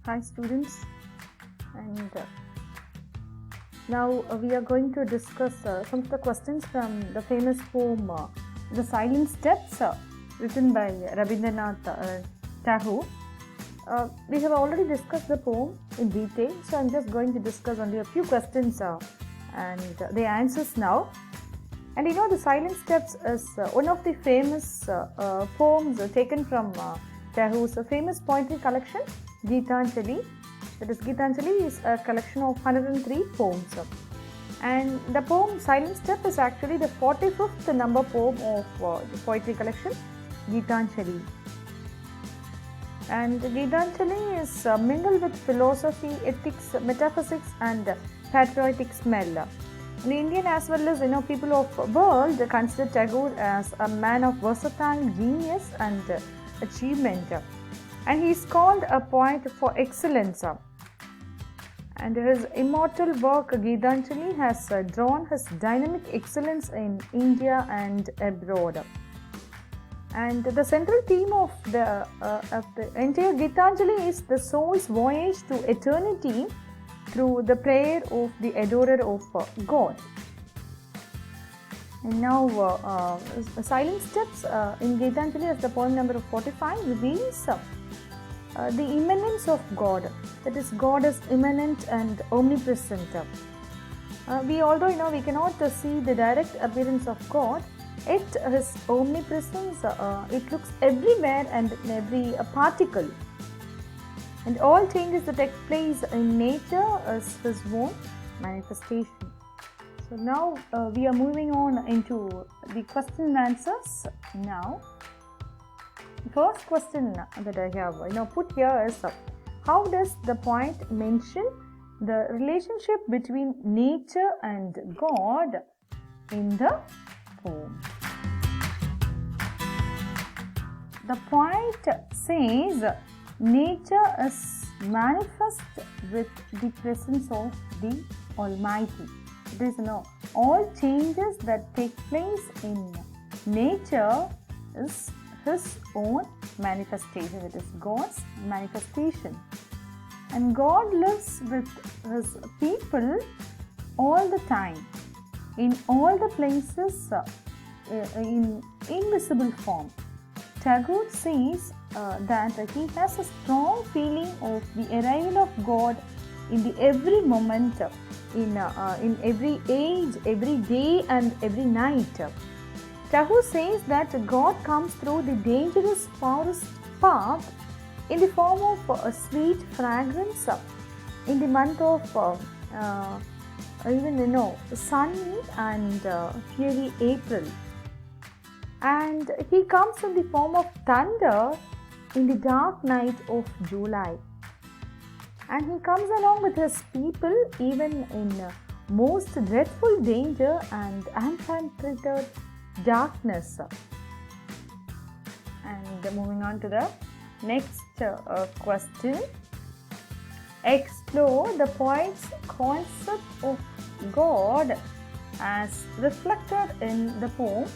Hi students, and now we are going to discuss some of the questions from the famous poem The Silent Steps written by Rabindranath Tagore. We have already discussed the poem in detail, so I'm just going to discuss only a few questions and the answers now. And The Silent Steps is one of the famous poems taken from Tagore's famous poetry collection, Gitanjali. That is, Gitanjali is a collection of 103 poems. And the poem Silent Step is actually the 45th number poem of the poetry collection, Gitanjali. And Gitanjali is mingled with philosophy, ethics, metaphysics, and patriotic smell. In Indian as well as people of the world consider Tagore as a man of versatile genius and achievement, and he is called a poet for excellence. And his immortal work Gitanjali has drawn his dynamic excellence in India and abroad. And the central theme of the entire Gitanjali is the soul's voyage to eternity through the prayer of the adorer of God. And now Silent Steps in Gitanjali as the poem number 45 reveals the immanence of God. That is, God is immanent and omnipresent. Although we cannot see the direct appearance of God, yet his omnipresence it looks everywhere and in every particle. And all changes that take place in nature is his own manifestation. So now we are moving on into the question and answers now. The first question that I have put here is, how does the poet mention the relationship between nature and God in the poem? The poet says nature is manifest with the presence of the Almighty. It is all changes that take place in nature is his own manifestation. It is God's manifestation. And God lives with his people all the time, in all the places, in invisible form. Tagore says that he has a strong feeling of the arrival of God in the every moment, in every age, every day and every night. Tagore says that God comes through the dangerous forest path in the form of a sweet fragrance in the month of sunny and fiery April. And he comes in the form of thunder in the dark night of July. And he comes along with his people even in most dreadful danger and unpenetrated darkness. And moving on to the next question. Explore the poet's concept of God as reflected in the poem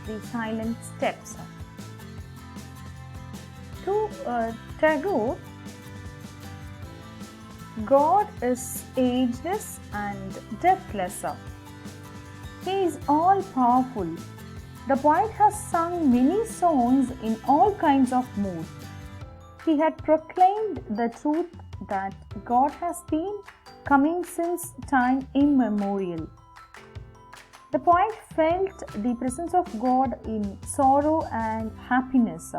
The Silent Steps. To Tagore, God is ageless and deathless. He is all powerful. The poet has sung many songs in all kinds of moods. He had proclaimed the truth that God has been coming since time immemorial. The poet felt the presence of God in sorrow and happiness.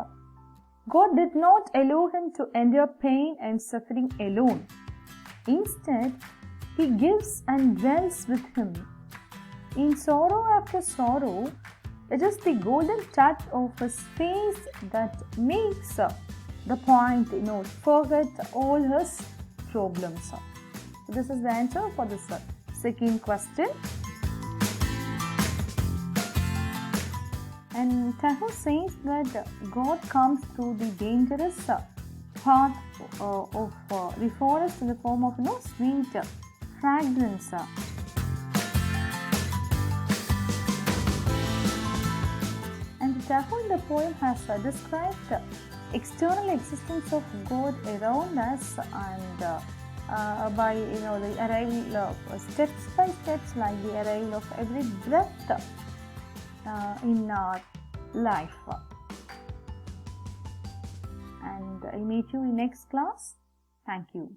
God did not allow him to endure pain and suffering alone. Instead, he gives and dwells with him. In sorrow after sorrow, it is the golden touch of his face that makes the poet forget all his problems. This is the answer for this second question. And Tagore says that God comes through the dangerous path of the forest in the form of sweet fragrance. And Tagore in the poem has described external existence of God around us, and by the arrival of steps by steps, like the arrival of every breath in our life. And I meet you in next class. Thank you.